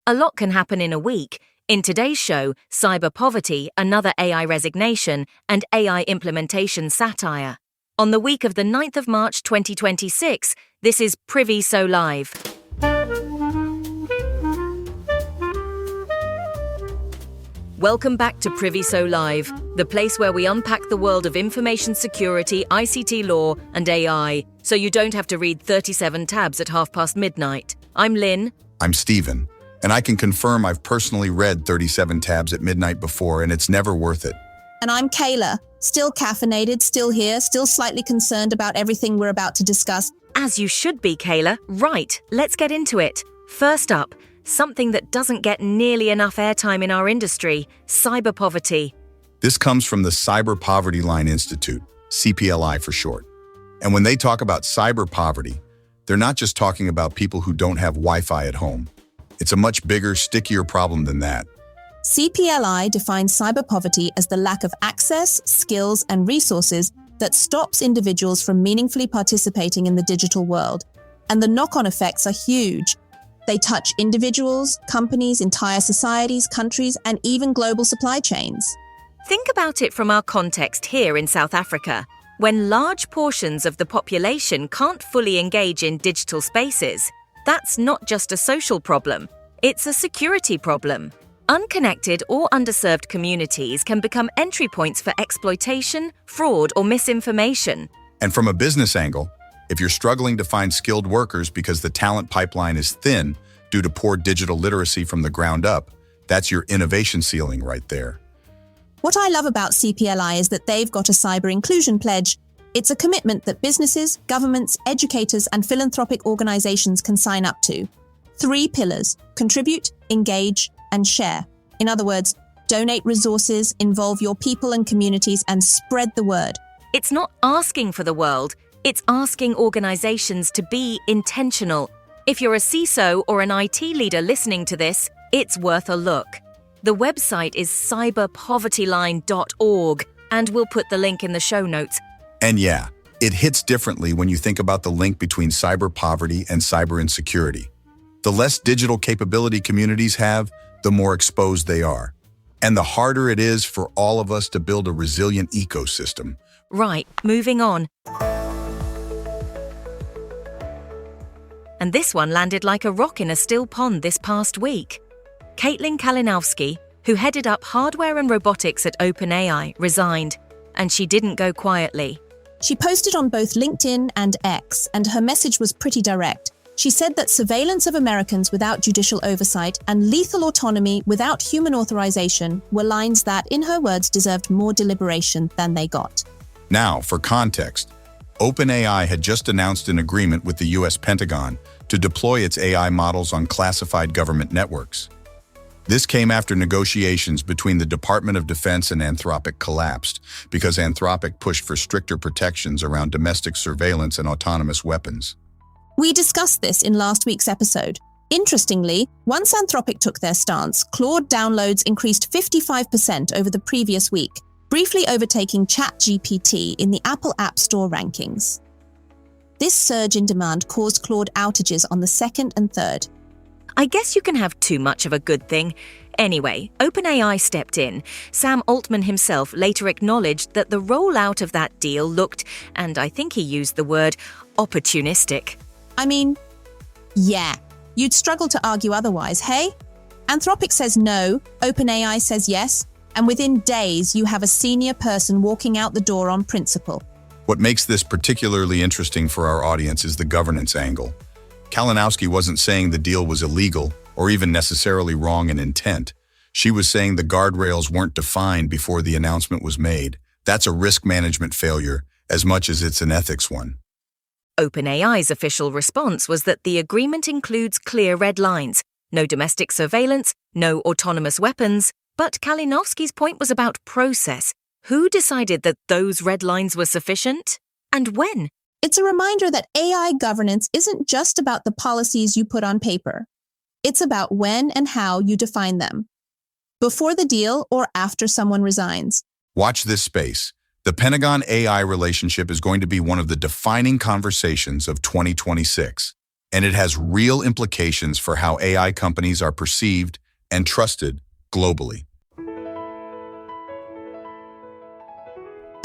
A lot can happen in a week. In today's show, cyber poverty, another AI resignation, and AI implementation satire. On the week of the 9th of March 2026, this is Priviso Live. Welcome back to Priviso Live, the place where we unpack the world of information security, ICT law, and AI, so you don't have to read 37 tabs at midnight. I'm Lynn. I'm Steven, and I can confirm I've personally read 37 tabs at midnight before, and it's never worth it. And I'm Kayla, still caffeinated, still here, still slightly concerned about everything we're about to discuss. As you should be, Kayla. Right, let's get into it. First up, something that doesn't get nearly enough airtime in our industry, cyber poverty. This comes from the Cyber Poverty Line Institute, CPLI for short. And when they talk about cyber poverty, they're not just talking about people who don't have Wi-Fi at home. It's a much bigger, stickier problem than that. CPLI defines cyber poverty as the lack of access, skills, and resources that stops individuals from meaningfully participating in the digital world. And the knock-on effects are huge. They touch individuals, companies, entire societies, countries, and even global supply chains. Think about it from our context here in South Africa. When large portions of the population can't fully engage in digital spaces, that's not just a social problem, it's a security problem. Unconnected or underserved communities can become entry points for exploitation, fraud, or misinformation. And from a business angle, if you're struggling to find skilled workers because the talent pipeline is thin due to poor digital literacy from the ground up, that's your innovation ceiling right there. What I love about CPLI is that they've got a cyber inclusion pledge. It's a commitment that businesses, governments, educators, and philanthropic organizations can sign up to. 3 pillars: contribute, engage, and share. In other words, donate resources, involve your people and communities, and spread the word. It's not asking for the world, it's asking organizations to be intentional. If you're a CISO or an IT leader listening to this, it's worth a look. The website is cyberpovertyline.org, and we'll put the link in the show notes. And yeah, it hits differently when you think about the link between cyber poverty and cyber insecurity. The less digital capability communities have, the more exposed they are. And the harder it is for all of us to build a resilient ecosystem. Right, moving on. And this one landed like a rock in a still pond this past week. Kalinowski, who headed up hardware and robotics at OpenAI, resigned, and she didn't go quietly. She posted on both LinkedIn and X, and her message was pretty direct. She said that surveillance of Americans without judicial oversight and lethal autonomy without human authorization were lines that, in her words, deserved more deliberation than they got. Now, for context, OpenAI had just announced an agreement with the US Pentagon to deploy its AI models on classified government networks. This came after negotiations between the Department of Defense and Anthropic collapsed because Anthropic pushed for stricter protections around domestic surveillance and autonomous weapons. We discussed this in last week's episode. Interestingly, once Anthropic took their stance, Claude downloads increased 55% over the previous week, briefly overtaking ChatGPT in the Apple App Store rankings. This surge in demand caused Claude outages on the 2nd and 3rd. I guess you can have too much of a good thing. Anyway, OpenAI stepped in. Sam Altman himself later acknowledged that the rollout of that deal looked, and I think he used the word, opportunistic. I mean, yeah, you'd struggle to argue otherwise, hey? Anthropic says no, OpenAI says yes, and within days you have a senior person walking out the door on principle. What makes this particularly interesting for our audience is the governance angle. Kalinowski wasn't saying the deal was illegal or even necessarily wrong in intent. She was saying the guardrails weren't defined before the announcement was made. That's a risk management failure as much as it's an ethics one. OpenAI's official response was that the agreement includes clear red lines, no domestic surveillance, no autonomous weapons, but Kalinowski's point was about process. Who decided that those red lines were sufficient? And when? It's a reminder that AI governance isn't just about the policies you put on paper. It's about when and how you define them. Before the deal or after someone resigns. Watch this space. The Pentagon AI relationship is going to be one of the defining conversations of 2026. and it has real implications for how AI companies are perceived and trusted globally.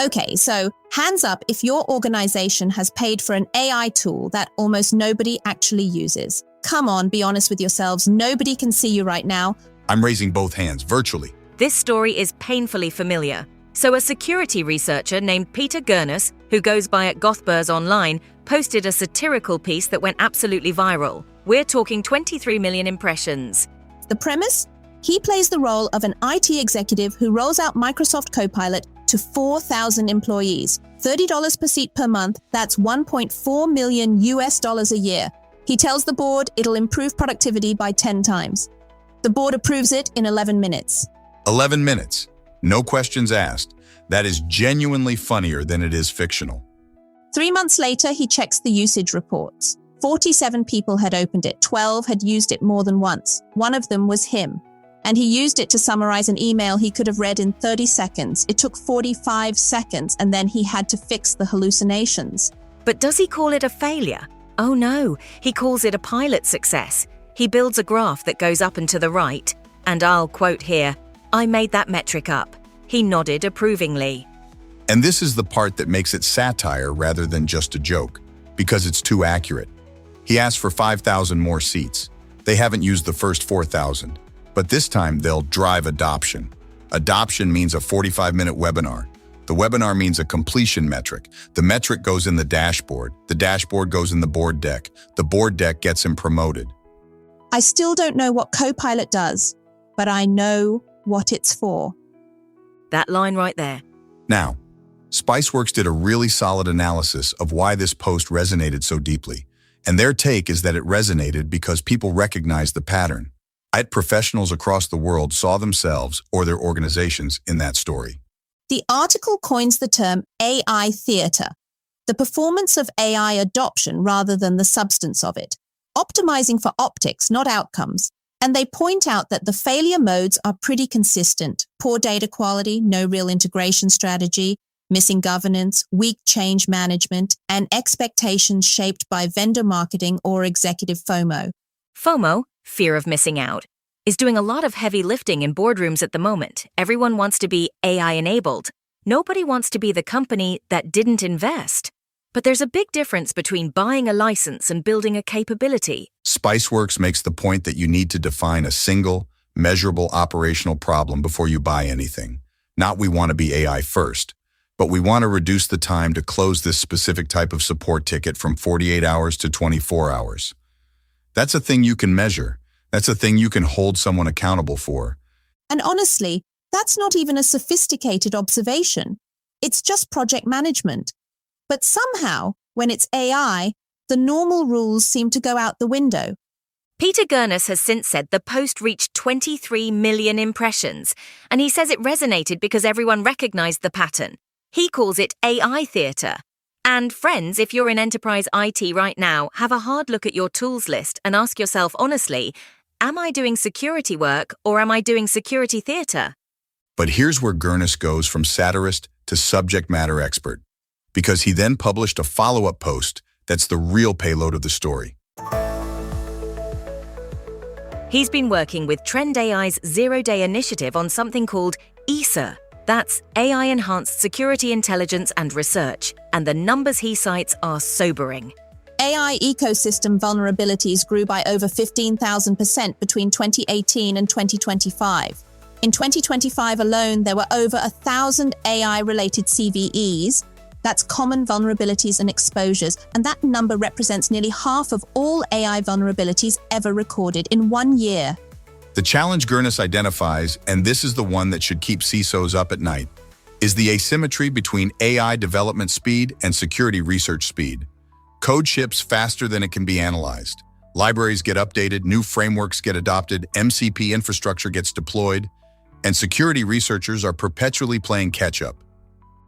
Okay, so hands up if your organization has paid for an AI tool that almost nobody actually uses. Come on, be honest with yourselves. Nobody can see you right now. I'm raising both hands virtually. This story is painfully familiar. So a security researcher named Peter Gurnus, who goes by at Gothburs Online, posted a satirical piece that went absolutely viral. We're talking 23 million impressions. The premise? He plays the role of an IT executive who rolls out Microsoft Copilot to 4,000 employees. $30 per seat per month, that's $1.4 million a year. He tells the board it'll improve productivity by 10 times. The board approves it in 11 minutes. 11 minutes. No questions asked. That is genuinely funnier than it is fictional. 3 months later, he checks the usage reports. 47 people had opened it. 12 had used it more than once. One of them was him. And he used it to summarize an email he could have read in 30 seconds. It took 45 seconds, and then he had to fix the hallucinations. But does he call it a failure? Oh no, he calls it a pilot success. He builds a graph that goes up and to the right. And I'll quote here, "I made that metric up." He nodded approvingly. And this is the part that makes it satire rather than just a joke, because it's too accurate. He asked for 5,000 more seats. They haven't used the first 4,000, but this time they'll drive adoption. Adoption means a 45-minute webinar. The webinar means a completion metric. The metric goes in the dashboard. The dashboard goes in the board deck. The board deck gets him promoted. I still don't know what Copilot does, but I know what it's for. That line right there. Now, Spiceworks did a really solid analysis of why this post resonated so deeply, and their take is that it resonated because people recognized the pattern. IT professionals across the world saw themselves or their organizations in that story. The article coins the term AI theater, the performance of AI adoption rather than the substance of it, optimizing for optics, not outcomes. And they point out that the failure modes are pretty consistent: poor data quality, no real integration strategy, missing governance, weak change management, and expectations shaped by vendor marketing or executive FOMO. FOMO, fear of missing out, is doing a lot of heavy lifting in boardrooms at the moment. Everyone wants to be AI-enabled. Nobody wants to be the company that didn't invest. But there's a big difference between buying a license and building a capability. Spiceworks makes the point that you need to define a single, measurable operational problem before you buy anything. Not we want to be AI first, but we want to reduce the time to close this specific type of support ticket from 48 hours to 24 hours. That's a thing you can measure. That's a thing you can hold someone accountable for. And honestly, that's not even a sophisticated observation. It's just project management. But somehow, when it's AI, the normal rules seem to go out the window. Peter Gurnus has since said the post reached 23 million impressions, and he says it resonated because everyone recognized the pattern. He calls it AI theater. And friends, if you're in enterprise IT right now, have a hard look at your tools list and ask yourself honestly, am I doing security work or am I doing security theater? But here's where Gurnus goes from satirist to subject matter expert, because he then published a follow-up post that's the real payload of the story. He's been working with Trend AI's zero-day initiative on something called ESA. That's AI-enhanced security intelligence and research, and the numbers he cites are sobering. AI ecosystem vulnerabilities grew by over 15,000% between 2018 and 2025. In 2025 alone, there were over 1,000 AI-related CVEs. That's common vulnerabilities and exposures, and that number represents nearly half of all AI vulnerabilities ever recorded in 1 year. The challenge Gurnus identifies, and this is the one that should keep CISOs up at night, is the asymmetry between AI development speed and security research speed. Code ships faster than it can be analyzed. Libraries get updated, new frameworks get adopted, MCP infrastructure gets deployed, and security researchers are perpetually playing catch-up.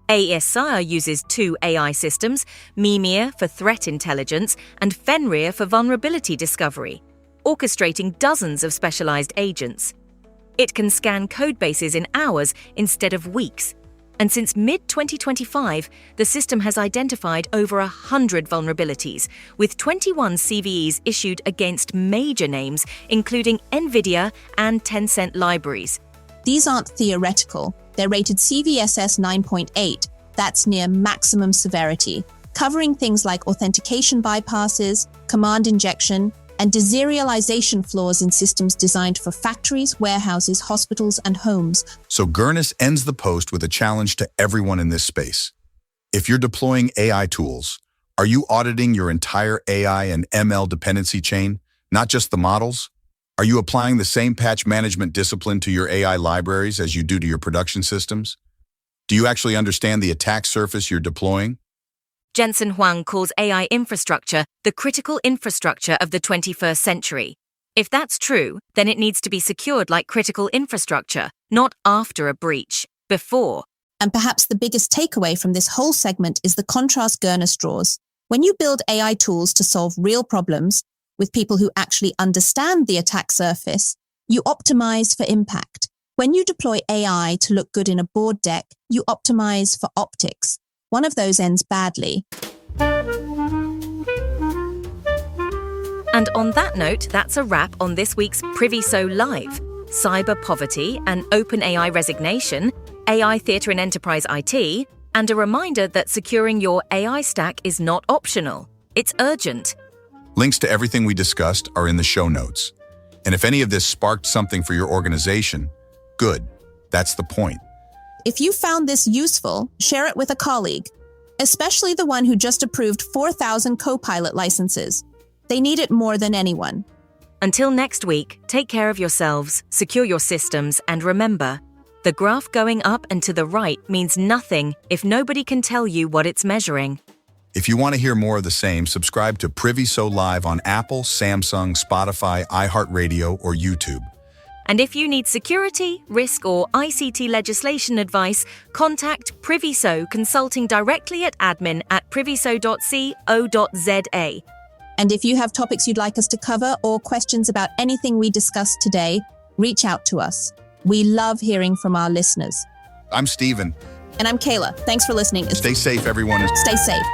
ASR uses two AI systems, Mimir for threat intelligence and Fenrir for vulnerability discovery, orchestrating dozens of specialized agents. It can scan codebases in hours instead of weeks. And since mid-2025, the system has identified over 100 vulnerabilities, with 21 CVEs issued against major names, including NVIDIA and Tencent libraries. These aren't theoretical. They're rated CVSS 9.8. That's near maximum severity, covering things like authentication bypasses, command injection, and deserialization flaws in systems designed for factories, warehouses, hospitals, and homes. So Gurnis ends the post with a challenge to everyone in this space. If you're deploying AI tools, are you auditing your entire AI and ML dependency chain, not just the models? Are you applying the same patch management discipline to your AI libraries as you do to your production systems? Do you actually understand the attack surface you're deploying? Jensen Huang calls AI infrastructure the critical infrastructure of the 21st century. If that's true, then it needs to be secured like critical infrastructure, not after a breach, before. And perhaps the biggest takeaway from this whole segment is the contrast Gurnis draws. When you build AI tools to solve real problems with people who actually understand the attack surface, you optimize for impact. When you deploy AI to look good in a board deck, you optimize for optics. One of those ends badly. And on that note, that's a wrap on this week's Priviso Live. Cyber poverty and OpenAI resignation, AI theatre in enterprise IT, and a reminder that securing your AI stack is not optional. It's urgent. Links to everything we discussed are in the show notes. And if any of this sparked something for your organization, good. That's the point. If you found this useful, share it with a colleague, especially the one who just approved 4,000 Copilot licenses. They need it more than anyone. Until next week, take care of yourselves, secure your systems, and remember, the graph going up and to the right means nothing if nobody can tell you what it's measuring. If you want to hear more of the same, subscribe to Priviso Live on Apple, Samsung, Spotify, iHeartRadio, or YouTube. And if you need security, risk, or ICT legislation advice, contact Priviso Consulting directly at admin@priviso.co.za. And if you have topics you'd like us to cover or questions about anything we discussed today, reach out to us. We love hearing from our listeners. I'm Steven. And I'm Kayla. Thanks for listening. Stay safe, everyone. Stay safe.